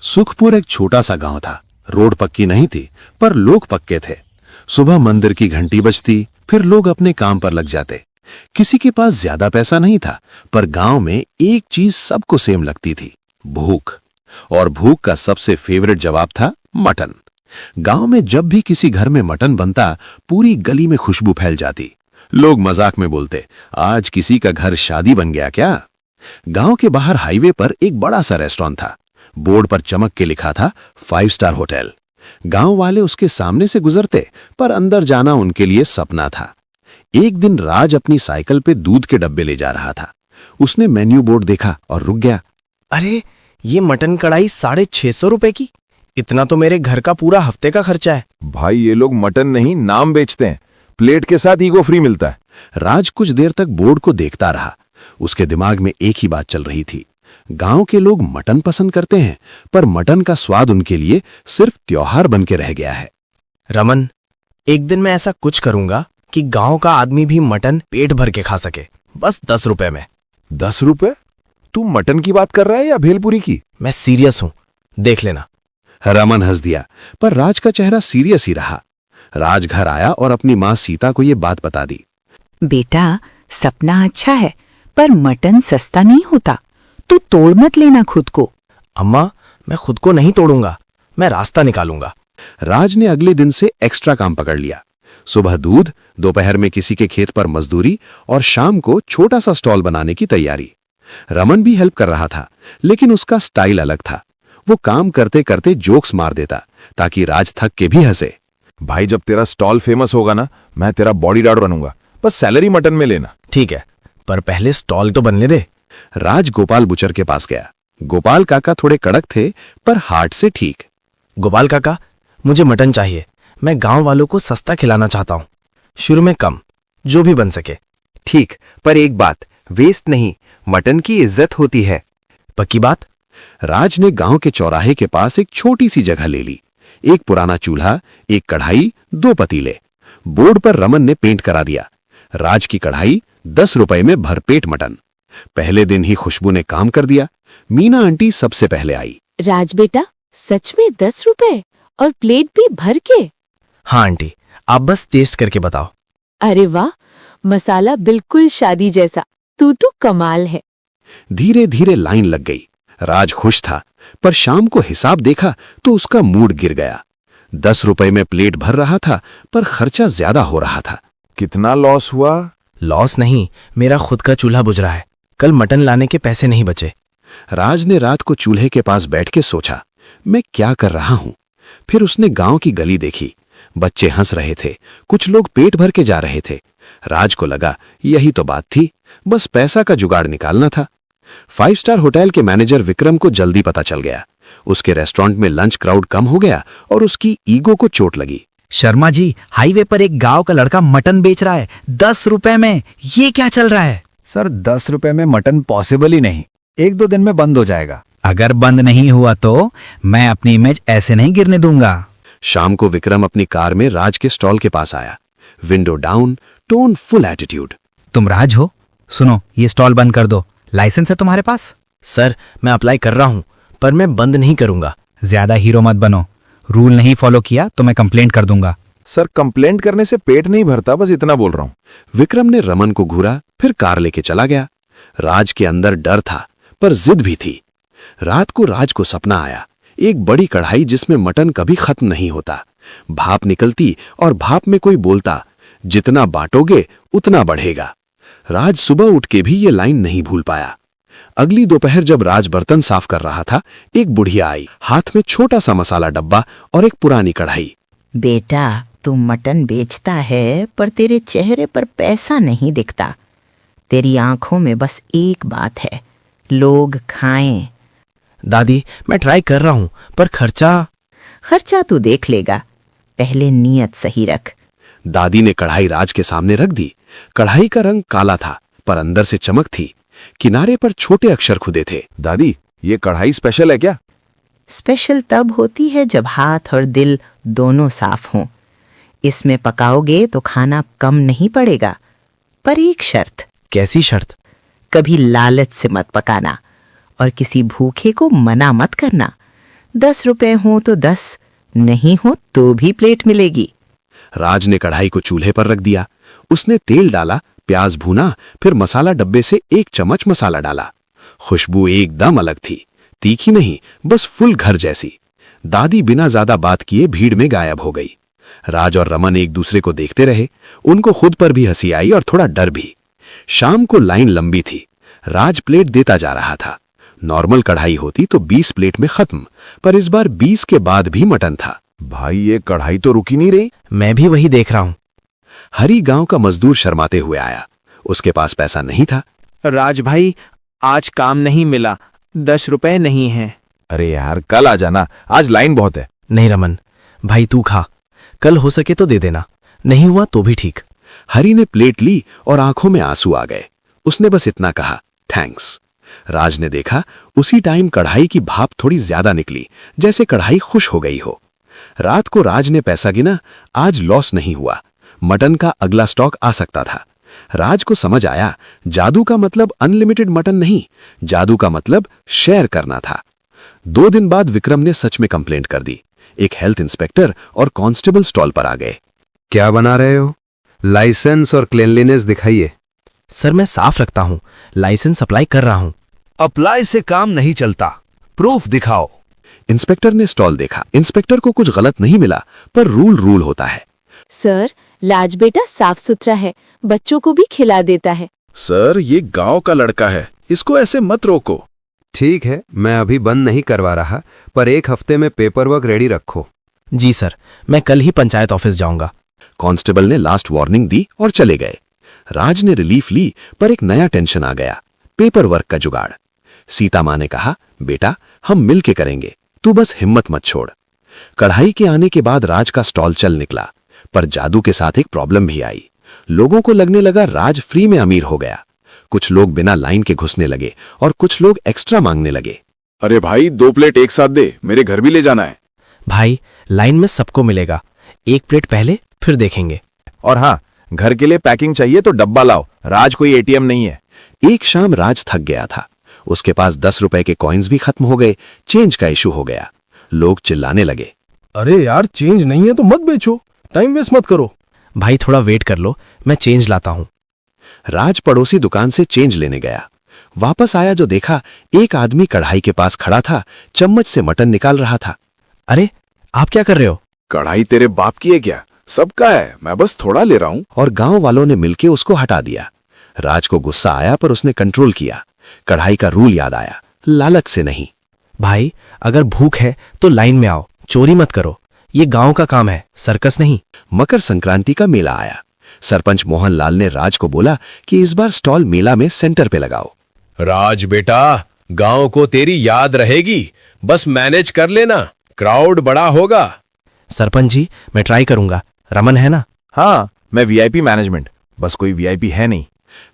सुखपुर एक छोटा सा गांव था। रोड पक्की नहीं थी, पर लोग पक्के थे। सुबह मंदिर की घंटी बजती, फिर लोग अपने काम पर लग जाते। किसी के पास ज्यादा पैसा नहीं था, पर गांव में एक चीज सबको सेम लगती थी, भूख। और भूख का सबसे फेवरेट जवाब था मटन। गांव में जब भी किसी घर में मटन बनता, पूरी गली में खुशबू फैल जाती। लोग मजाक में बोलते, आज किसी का घर शादी बन गया क्या। गांव के बाहर हाईवे पर एक बड़ा सा रेस्टोरेंट था। बोर्ड पर चमक के लिखा था 5 स्टार होटल। गांव वाले उसके सामने से गुजरते, पर अंदर जाना उनके लिए सपना था। एक दिन राज अपनी साइकिल पे दूध के डब्बे ले जा रहा था। उसने मेन्यू बोर्ड देखा और रुक गया। अरे, ये मटन कढ़ाई 650 रुपए की। इतना तो मेरे घर का पूरा हफ्ते का खर्चा है। भाई, ये लोग मटन नहीं नाम बेचते हैं। प्लेट के साथ ईगो फ्री मिलता है। राज कुछ देर तक बोर्ड को देखता रहा। उसके दिमाग में एक ही बात चल रही थी, गांव के लोग मटन पसंद करते हैं, पर मटन का स्वाद उनके लिए सिर्फ त्योहार बन के रह गया है। रमन, एक दिन मैं ऐसा कुछ करूंगा कि गांव का आदमी भी मटन पेट भर के खा सके, बस 10 रुपए में। 10 रुपए? तू मटन की बात कर रहा है या भेलपुरी की? मैं सीरियस हूं, देख लेना। रमन हंस दिया, पर राज का चेहरा सीरियस ही रहा। राज घर आया और अपनी मां सीता को यह बात बता दी। बेटा, सपना अच्छा है, पर मटन सस्ता नहीं होता। तू तोड़ मत लेना खुद को। अम्मा, मैं खुद को नहीं तोड़ूंगा, मैं रास्ता निकालूंगा। राज ने अगले दिन से एक्स्ट्रा काम पकड़ लिया। सुबह दूध, दोपहर में किसी के खेत पर मजदूरी और शाम को छोटा सा स्टॉल बनाने की तैयारी। रमन भी हेल्प कर रहा था, लेकिन उसका स्टाइल अलग था। वो काम करते करते जोक्स मार देता, ताकि राज थक के भी हंसे। भाई, जब तेरा स्टॉल फेमस होगा ना, मैं तेरा बॉडीगार्ड बनूंगा। बस सैलरी मटन में लेना। ठीक है, पर पहले स्टॉल तो बनने दे। राज गोपाल बुचर के पास गया। गोपाल काका थोड़े कड़क थे, पर हार्ट से ठीक। गोपाल काका, मुझे मटन चाहिए। मैं गांव वालों को सस्ता खिलाना चाहता हूं, शुरू में कम, जो भी बन सके। ठीक, पर एक बात, वेस्ट नहीं, मटन की इज्जत होती है। पक्की बात? राज ने गांव के चौराहे के पास एक छोटी सी जगह ले ली। एक पुराना चूल्हा, एक कढ़ाई, 2 पतीले। बोर्ड पर रमन ने पेंट करा दिया, राज की कढ़ाई 10 रुपए में भरपेट मटन। पहले दिन ही खुशबू ने काम कर दिया। मीना आंटी सबसे पहले आई। राज बेटा, सच में 10 रुपए और प्लेट भी भर के? हाँ आंटी, आप बस टेस्ट करके बताओ। अरे वाह, मसाला बिल्कुल शादी जैसा। तू तो कमाल है। धीरे धीरे लाइन लग गई। राज खुश था, पर शाम को हिसाब देखा तो उसका मूड गिर गया। 10 रुपए में प्लेट भर रहा था, पर खर्चा ज्यादा हो रहा था। कितना लॉस हुआ? लॉस नहीं, मेरा खुद का चूल्हा बुझ रहा है। कल मटन लाने के पैसे नहीं बचे। राज ने रात को चूल्हे के पास बैठ के सोचा, मैं क्या कर रहा हूं। फिर उसने गांव की गली देखी। बच्चे हंस रहे थे, कुछ लोग पेट भर के जा रहे थे। राज को लगा यही तो बात थी, बस पैसा का जुगाड़ निकालना था। 5 स्टार होटल के मैनेजर विक्रम को जल्दी पता चल गया। उसके रेस्टोरेंट में लंच क्राउड कम हो गया और उसकी ईगो को चोट लगी। शर्मा जी, हाईवे पर एक गांव का लड़का मटन बेच रहा है 10 रुपए में। ये क्या चल रहा है? सर, 10 रुपए में मटन पॉसिबल ही नहीं। 1-2 दिन में बंद हो जाएगा। अगर बंद नहीं हुआ तो मैं अपनी इमेज ऐसे नहीं गिरने दूंगा। शाम को विक्रम अपनी कार में राज के स्टॉल के पास आया। Window down, tone full attitude. तुम राज हो? सुनो, ये स्टॉल बंद कर दो। लाइसेंस है तुम्हारे पास? सर, मैं अप्लाई कर रहा हूं, पर मैं बंद नहीं करूंगा। ज्यादा हीरो मत बनो। रूल नहीं फॉलो किया तो मैं कंप्लेंट कर दूंगा। सर, कंप्लेंट करने से पेट नहीं भरता, बस इतना बोल रहा हूं। विक्रम ने रमन को घूरा, फिर कार लेके चला गया। राज के अंदर डर था, पर जिद भी थी। रात को राज को सपना आया, एक बड़ी कढ़ाई जिसमें मटन कभी खत्म नहीं होता। भाप निकलती और भाप में कोई बोलता, जितना बांटोगे उतना बढ़ेगा। राज सुबह उठ के भी ये लाइन नहीं भूल पाया। अगली दोपहर जब राज बर्तन साफ कर रहा था, एक बुढ़िया आई, हाथ में छोटा सा मसाला डब्बा और एक पुरानी कढ़ाई। बेटा, तू मटन बेचता है, पर तेरे चेहरे पर पैसा नहीं दिखता। तेरी आंखों में बस एक बात है, लोग खाएं। दादी, मैं ट्राई कर रहा हूं, पर खर्चा तू देख लेगा, पहले नियत सही रख। दादी ने कढ़ाई राज के सामने रख दी। कढ़ाई का रंग काला था, पर अंदर से चमक थी। किनारे पर छोटे अक्षर खुदे थे। दादी, ये कढ़ाई स्पेशल है क्या? स्पेशल तब होती है जब हाथ और दिल दोनों साफ हों। इसमें पकाओगे तो खाना कम नहीं पड़ेगा, पर एक शर्त। कैसी शर्त? कभी लालच से मत पकाना और किसी भूखे को मना मत करना। 10 रुपए हो तो 10, नहीं हो तो भी प्लेट मिलेगी। राज ने कढ़ाई को चूल्हे पर रख दिया। उसने तेल डाला, प्याज भूना, फिर मसाला डब्बे से 1 चम्मच मसाला डाला। खुशबू एकदम अलग थी, तीखी नहीं, बस फुल घर जैसी। दादी बिना ज्यादा बात किए भीड़ में गायब हो गई। राज और रमन एक दूसरे को देखते रहे। उनको खुद पर भी हंसी आई और थोड़ा डर भी। शाम को लाइन लंबी थी। राज प्लेट देता जा रहा था। नॉर्मल कढ़ाई होती तो 20 प्लेट में खत्म, पर इस बार 20 के बाद भी मटन था। भाई ये कढ़ाई तो रुकी नहीं रही। मैं भी वही देख रहा हूं। हरी गांव का मजदूर शर्माते हुए आया। उसके पास पैसा नहीं था। राज भाई, आज काम नहीं मिला, 10 रुपए नहीं हैं। अरे यार कल आ जाना, आज लाइन बहुत है। नहीं रमन, भाई तू खा, कल हो सके तो दे देना, नहीं हुआ तो भी ठीक। हरी ने प्लेट ली और आंखों में आंसू आ गए। उसने बस इतना कहा, थैंक्स। राज ने देखा, उसी टाइम कढ़ाई की भाप थोड़ी ज्यादा निकली, जैसे कढ़ाई खुश हो गई हो। रात को राज ने पैसा गिना, आज लॉस नहीं हुआ। मटन का अगला स्टॉक आ सकता था। राज को समझ आया, जादू का मतलब अनलिमिटेड मटन नहीं, जादू का मतलब शेयर करना था। 2 दिन बाद विक्रम ने सच में कंप्लेंट कर दी। एक हेल्थ इंस्पेक्टर और कांस्टेबल स्टॉल पर आ गए। क्या बना रहे हो? लाइसेंस और क्लीनलीनेस दिखाइए। सर मैं साफ रखता हूं, लाइसेंस अप्लाई कर रहा हूं। अप्लाई से काम नहीं चलता, प्रूफ दिखाओ। इंस्पेक्टर ने स्टॉल देखा। इंस्पेक्टर को कुछ गलत नहीं मिला, पर रूल होता है। सर, लाज बेटा साफ सुथरा है, बच्चों को भी खिला देता है। सर ये गांव का लड़का है, इसको ऐसे मत रोको। ठीक है, मैं अभी बंद नहीं करवा रहा, पर 1 हफ्ते में पेपर वर्क रेडी रखो। जी सर, मैं कल ही पंचायत ऑफिस जाऊंगा। कांस्टेबल ने लास्ट वार्निंग दी और चले गए। राज ने रिलीफ ली, पर एक नया टेंशन आ गया, पेपर वर्क का जुगाड़। सीता माँ ने कहा, बेटा हम मिल के करेंगे, तू बस हिम्मत मत छोड़। कढ़ाई के आने के बाद राज का स्टॉल चल निकला, पर जादू के साथ एक प्रॉब्लम भी आई। लोगों को लगने लगा राज फ्री में अमीर हो गया। कुछ लोग बिना लाइन के घुसने लगे और कुछ लोग एक्स्ट्रा मांगने लगे। अरे भाई 2 प्लेट एक साथ दे, मेरे घर भी ले जाना है। भाई लाइन में सबको मिलेगा, 1 प्लेट पहले फिर देखेंगे। और हाँ, घर के लिए पैकिंग चाहिए तो डब्बा लाओ, राज कोई एटीएम नहीं है। एक शाम राज थक गया था। उसके पास 10 रुपए के कॉइन्स भी खत्म हो गए। चेंज का इशू हो गया। लोग चिल्लाने लगे, अरे यार चेंज नहीं है तो मत बेचो, टाइम वेस्ट मत करो। भाई थोड़ा वेट कर लो, मैं चेंज लाता हूं। राज पड़ोसी दुकान से चेंज लेने गया। वापस आया जो देखा, एक आदमी कढ़ाई के पास खड़ा था, चम्मच से मटन निकाल रहा था। अरे आप क्या कर रहे हो? कढ़ाई तेरे बाप की है क्या? सबका है, मैं बस थोड़ा ले रहा हूं। और गांव वालों ने मिलकर उसको हटा दिया। राज को गुस्सा आया, पर उसने कंट्रोल किया। कढ़ाई का रूल याद आया, लालच से नहीं। भाई अगर भूख है तो लाइन में आओ, चोरी मत करो, ये गांव का काम है, सर्कस नहीं। मकर संक्रांति का मेला आया। सरपंच मोहनलाल ने राज को बोला कि इस बार स्टॉल मेला में सेंटर पे लगाओ। राज बेटा, गांव को तेरी याद रहेगी, बस मैनेज कर लेना, क्राउड बड़ा होगा। सरपंच जी मैं ट्राई करूंगा, रमन है ना? हाँ, मैं वीआईपी मैनेजमेंट, बस कोई वीआईपी है नहीं।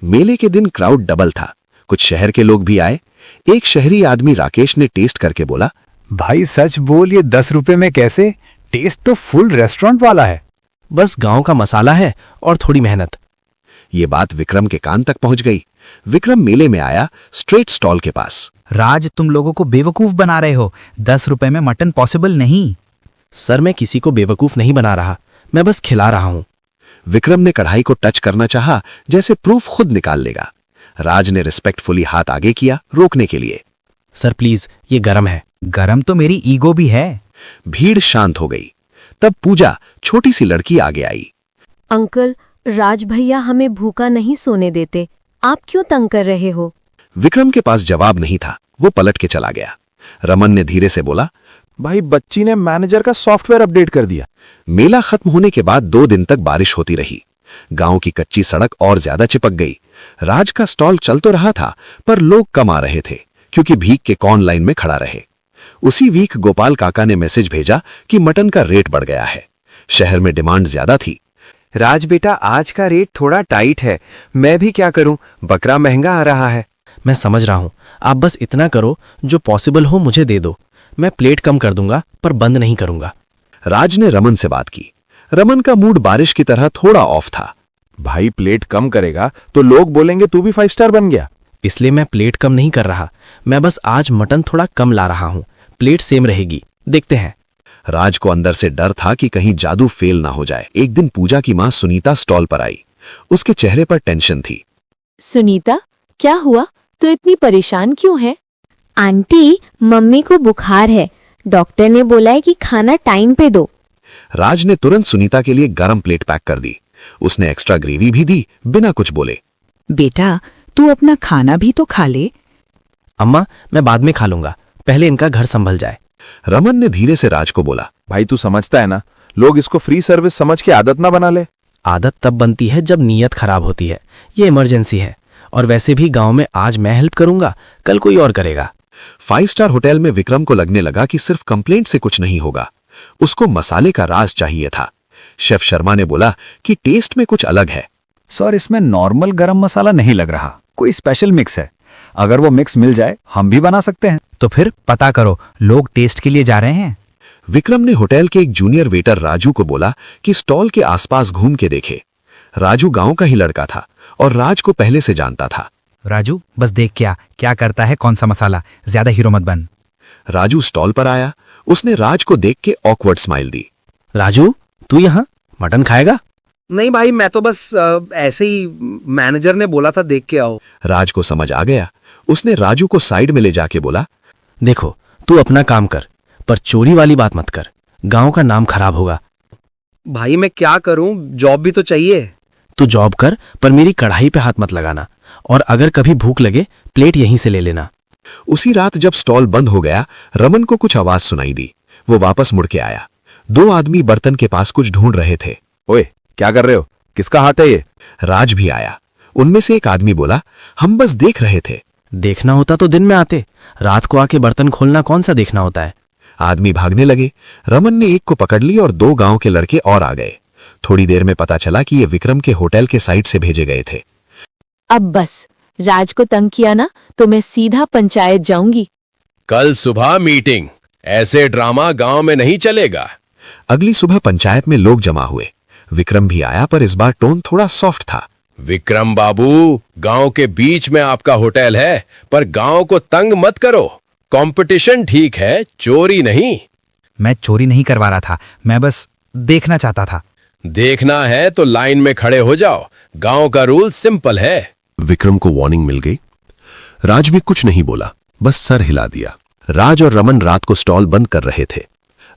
मेले के दिन क्राउड डबल था। कुछ शहर के लोग भी आए। एक शहरी आदमी राकेश ने टेस्ट करके बोला, भाई सच बोल, ये 10 रुपए में कैसे? टेस्ट तो फुल रेस्टोरेंट वाला है। बस गांव का मसाला है और थोड़ी मेहनत। ये बात विक्रम के कान तक पहुंच गई। विक्रम मेले में आया, स्ट्रेट स्टॉल के पास। राज तुम लोगों को बेवकूफ बना रहे हो, 10 रुपए में मटन पॉसिबल नहीं। सर मैं किसी को बेवकूफ नहीं बना रहा, मैं बस खिला रहा हूं। विक्रम ने कढ़ाई को टच करना चाहा, जैसे प्रूफ खुद निकाल लेगा। राज ने रिस्पेक्टफुली हाथ आगे किया, रोकने के लिए। सर प्लीज, ये गरम है। गरम तो मेरी ईगो भी है। भीड़ शांत हो गई। तब पूजा, छोटी सी लड़की, आगे आई। अंकल, राज भैया हमें भूखा नहीं सोने देते, आप क्यों तंग कर रहे हो? विक्रम के पास जवाब नहीं था, वो पलट के चला गया। रमन ने धीरे से बोला, भाई बच्ची ने मैनेजर का सॉफ्टवेयर अपडेट कर दिया। मेला खत्म होने के बाद 2 दिन तक बारिश होती रही। गांव की कच्ची सड़क और ज्यादा चिपक गई। राज का स्टॉल चल तो रहा था, पर लोग कम आ रहे थे, क्योंकि भीख के कौन लाइन में खड़ा रहे। उसी वीक गोपाल काका ने मैसेज भेजा कि मटन का रेट बढ़ गया है। शहर में डिमांड ज्यादा थी। राज बेटा, आज का रेट थोड़ा टाइट है, मैं भी क्या करूं, बकरा महंगा आ रहा है। मैं समझ रहा हूं, आप बस इतना करो, जो पॉसिबल हो मुझे दे दो, मैं प्लेट कम कर दूंगा, पर बंद नहीं करूंगा। राज ने रमन से बात की। रमन का मूड बारिश की तरह थोड़ा ऑफ था। भाई प्लेट कम करेगा तो लोग बोलेंगे तू भी 5 स्टार बन गया। इसलिए मैं प्लेट कम नहीं कर रहा, मैं बस आज मटन थोड़ा कम ला रहा हूं, प्लेट सेम रहेगी। देखते हैं। राज को अंदर से डर था कि कहीं जादू फेल ना हो जाए। एक दिन पूजा की मां सुनीता स्टॉल पर आई। उसके चेहरे पर टेंशन थी। सुनीता, क्या हुआ? तो इतनी परेशान क्यों है? आंटी, मम्मी को बुखार है। डॉक्टर ने बोला है कि खाना टाइम पे दो। राज ने तुरंत सुनीता के लिए गरम प्लेट पैक कर दी। उसने एक्स्ट्रा ग्रेवी भी दी, बिना कुछ बोले। बेटा, तू अपना खाना भी तो खा ले। अम्मा, मैं बाद में खा लूंगा, पहले इनका घर संभल जाए। रमन ने धीरे से राज को बोला, भाई तू समझता है ना, लोग इसको फ्री सर्विस समझ के आदत ना बना ले। आदत तब बनती है जब नीयत खराब होती है। ये इमरजेंसी है, और वैसे भी गांव में आज मैं हेल्प करूंगा, कल कोई और करेगा। 5 स्टार होटल में विक्रम को लगने लगा कि सिर्फ कंप्लेंट से कुछ नहीं होगा। उसको मसाले का राज चाहिए था। शेफ शर्मा ने बोला कि टेस्ट में कुछ अलग है। सर, इसमें नॉर्मल गरम मसाला नहीं लग रहा, कोई स्पेशल मिक्स है। अगर वो मिक्स मिल जाए हम भी बना सकते हैं। तो फिर पता करो, लोग टेस्ट के लिए जा रहे हैं। विक्रम ने होटल के एक जूनियर वेटर राजू को बोला कि स्टॉल के आसपास घूम के देखे। राजू गांव का ही लड़का था और राज को पहले से जानता था। राजू, बस देख क्या करता है, कौन सा मसाला, ज्यादा हीरो मत बन। राजू स्टॉल पर आया। उसने राज को देख के ऑकवर्ड स्माइल दी। राजू, तू यहाँ मटन खाएगा? नहीं भाई, मैं तो बस ऐसे ही, मैनेजर ने बोला था देख के आओ। राज को समझ आ गया। उसने राजू को साइड में ले जाके बोला, देखो, तू अपना काम कर, पर चोरी वाली बात मत कर, गांव का नाम खराब होगा। भाई मैं क्या करूं, जॉब भी तो चाहिए। तू जॉब कर, पर मेरी कढ़ाई पे हाथ मत लगाना, और अगर कभी भूख लगे प्लेट यहीं से ले लेना। उसी रात जब स्टॉल बंद हो गया, रमन को कुछ आवाज सुनाई दी। वो वापस मुड़ के आया। 2 आदमी बर्तन के पास कुछ ढूंढ रहे थे। ओए, क्या कर रहे हो? किसका हाथ है ये? राज भी आया। उनमें से एक आदमी बोला, हम बस देख रहे थे। देखना होता तो दिन में आते, रात को आके बर्तन खोलना कौन सा देखना होता है। आदमी भागने लगे। रमन ने एक को पकड़ ली और 2 गांव के लड़के और आ गए। थोड़ी देर में पता चला कि ये विक्रम के होटल के साइड से भेजे गए थे। अब बस, राज को तंग किया ना तो मैं सीधा पंचायत जाऊंगी। कल सुबह मीटिंग। ऐसे ड्रामा गांव में नहीं चलेगा। अगली सुबह पंचायत में लोग जमा हुए। विक्रम भी आया, पर इस बार टोन थोड़ा सॉफ्ट था। विक्रम बाबू, गांव के बीच में आपका होटल है, पर गांव को तंग मत करो। कंपटीशन ठीक है, चोरी नहीं। मैं चोरी नहीं करवा रहा था, मैं बस देखना चाहता था। देखना है तो लाइन में खड़े हो जाओ। गांव का रूल सिंपल है। विक्रम को वार्निंग मिल गई। राज भी कुछ नहीं बोला, बस सर हिला दिया। राज और रमन रात को स्टॉल बंद कर रहे थे।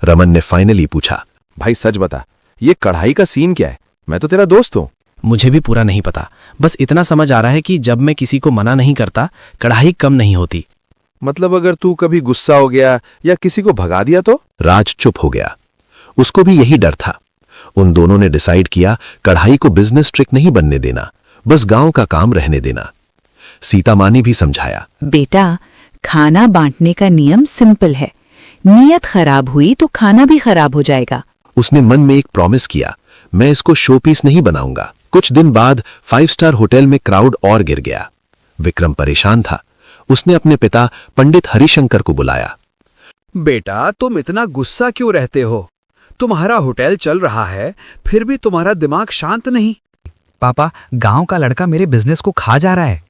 रमन ने फाइनली पूछा, भाई सच बता, ये कढ़ाई का सीन क्या है? मैं तो तेरा दोस्त हूं। मुझे भी पूरा नहीं पता, बस इतना समझ आ रहा है कि जब मैं किसी को मना नहीं करता, कढ़ाई कम नहीं होती। मतलब अगर तू कभी गुस्सा हो गया या किसी को भगा दिया तो? राज चुप हो गया। उसको भी यही डर था। उन दोनों ने डिसाइड किया, कढ़ाई को बिजनेस ट्रिक नहीं बनने देना, बस गांव का काम रहने देना। सीता माँ ने भी समझाया, बेटा, खाना बांटने का नियम सिंपल है। नीयत खराब हुई तो खाना भी खराब हो जाएगा। उसने मन में एक प्रॉमिस किया, मैं इसको शो पीस नहीं बनाऊंगा। कुछ दिन बाद 5 स्टार होटल में क्राउड और गिर गया। विक्रम परेशान था। उसने अपने पिता पंडित हरिशंकर को बुलाया। बेटा, तुम इतना गुस्सा क्यों रहते हो? तुम्हारा होटल चल रहा है, फिर भी तुम्हारा दिमाग शांत नहीं। पापा, गांव का लड़का मेरे बिजनेस को खा जा रहा है।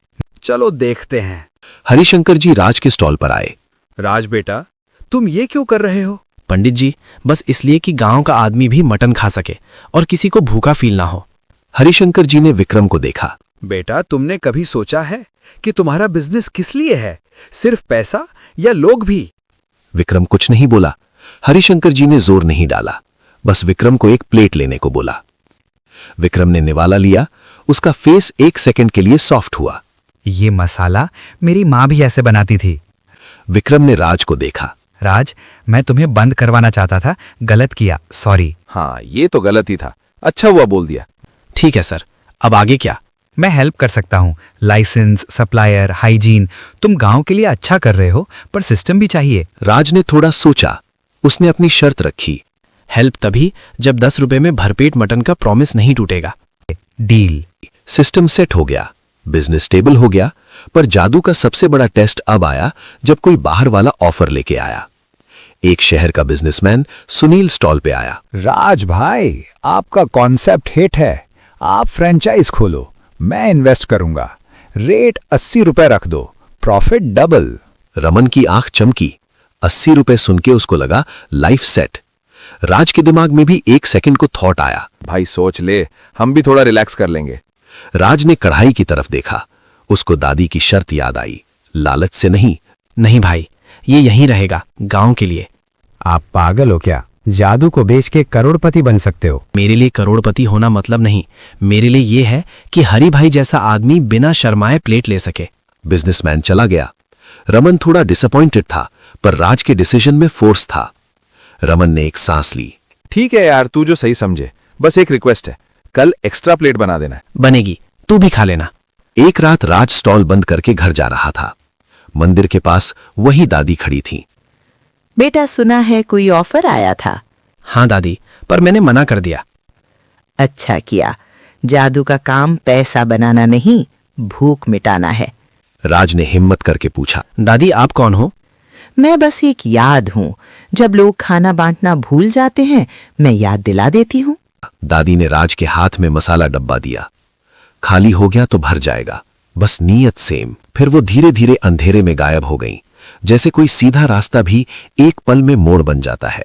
चलो देखते हैं। हरिशंकर जी राज के स्टॉल पर आए। राज बेटा, तुम ये क्यों कर रहे हो? पंडित जी, बस इसलिए कि गांव का आदमी भी मटन खा सके और किसी को भूखा फील ना हो। हरिशंकर जी ने विक्रम को देखा। बेटा, तुमने कभी सोचा है कि तुम्हारा बिजनेस किस लिए है? सिर्फ पैसा या लोग भी? विक्रम कुछ नहीं बोला। हरिशंकर जी ने जोर नहीं डाला, बस विक्रम को एक प्लेट लेने को बोला। विक्रम ने निवाला लिया। उसका फेस 1 सेकंड के लिए सॉफ्ट हुआ। ये मसाला मेरी माँ भी ऐसे बनाती थी। विक्रम ने राज को देखा। राज, मैं तुम्हें बंद करवाना चाहता था, गलत किया, सॉरी। हाँ, ये तो गलत ही था। अच्छा हुआ बोल दिया। ठीक है सर, अब आगे क्या? मैं हेल्प कर सकता हूँ। Licence, supplier, hygiene. तुम गांव के लिए अच्छा कर रहे हो, पर सिस्टम भी चाहिए। राज ने थोड़ा सोचा। उसने अपनी शर्त रखी। हेल्प तभी जब 10 रुपए में भरपेट मटन का प्रॉमिस नहीं टूटेगा। डील। सिस्टम सेट हो गया, बिजनेस स्टेबल हो गया। पर जादू का सबसे बड़ा टेस्ट अब आया जब कोई बाहर वाला ऑफर लेके आया। एक शहर का बिजनेसमैन सुनील स्टॉल पे आया। राज भाई, आपका कॉन्सेप्ट हिट है। आप फ्रेंचाइज खोलो, मैं इन्वेस्ट करूंगा। रेट 80 रुपए रख दो, प्रॉफिट डबल। रमन की आंख चमकी। ₹80 सुन के उसको लगा लाइफ सेट। राज के दिमाग में भी 1 सेकंड को थॉट आया। भाई सोच ले, हम भी थोड़ा रिलैक्स कर लेंगे। राज ने कढ़ाई की तरफ देखा। उसको दादी की शर्त याद आई, लालच से नहीं। नहीं भाई, ये यहीं रहेगा, गांव के लिए। आप पागल हो क्या? जादू को बेच के करोड़पति बन सकते हो। मेरे लिए करोड़पति होना मतलब नहीं, मेरे लिए ये है कि हरी भाई जैसा आदमी बिना शर्माए प्लेट ले सके। बिजनेसमैन चला गया। रमन थोड़ा डिसअपॉइंटेड था, पर राज के डिसीजन में फोर्स था। रमन ने एक सांस ली। ठीक है यार, तू जो सही समझे। बस एक रिक्वेस्ट है, कल एक्स्ट्रा प्लेट बना देना। बनेगी, तू भी खा लेना। एक रात राज स्टॉल बंद करके घर जा रहा था। मंदिर के पास वही दादी खड़ी थी। बेटा, सुना है कोई ऑफर आया था? हाँ दादी, पर मैंने मना कर दिया। अच्छा किया। जादू का काम पैसा बनाना नहीं, भूख मिटाना है। राज ने हिम्मत करके पूछा, दादी आप कौन हो? मैं बस एक याद हूं। जब लोग खाना बांटना भूल जाते हैं, मैं याद दिला देती हूं। दादी ने राज के हाथ में मसाला डब्बा दिया। खाली हो गया तो भर जाएगा, बस नीयत सेम। फिर वो धीरे धीरे अंधेरे में गायब हो गई, जैसे कोई सीधा रास्ता भी एक पल में मोड़ बन जाता है।